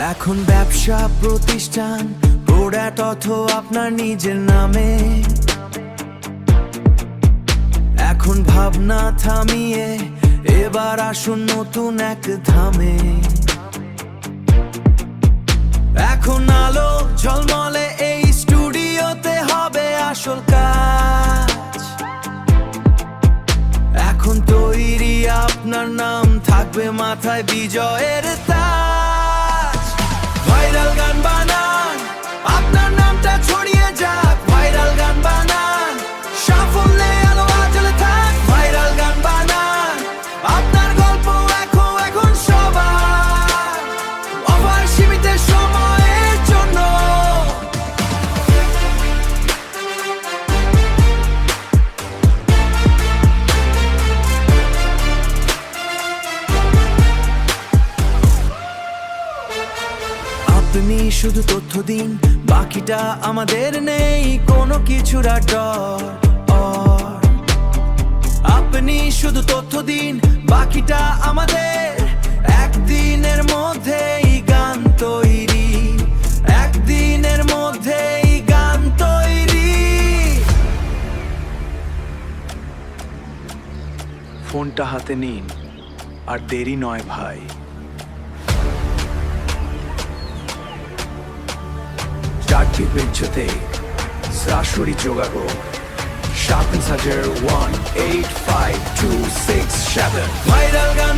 এখন ব্যবসা প্রতিষ্ঠান প্রোডাক্ট অথবা আপনার নিজের নামে, এখন ভাবনা থামিয়ে এবার আসুন নতুন এক ধামে। এখন আলো ঝলমলে এই স্টুডিওতে হবে আসল কাজ। এখন তৈরি আপনার নাম থাকবে মাথায় বিজয়ের তাজ। ভাইরাল গান বানান, আপনার নামটা ছড়িয়ে যাক। ভাইরাল গান বানান, সাফল্যে আলো আজলে থাক। ভাইরাল গান বানান, আপনার গল্প এখন সবার। অফার সীমিত সময়ের জন্য। আপনি শুধু তথ্য দিন, বাকিটা আমাদের নেই কোনো কিছুর আর ডর। আপনি শুধু তথ্য দিন, বাকিটা আমাদের। একদিনের মধ্যেই গান তৈরি, একদিনের মধ্যেই গান তৈরি। ফোনটা হাতে নিন, আর দেরি নয় ভাই। চারটি বেঞ্চতে সরাসরি যোগাযোগ 70018526 ভাইরাল গান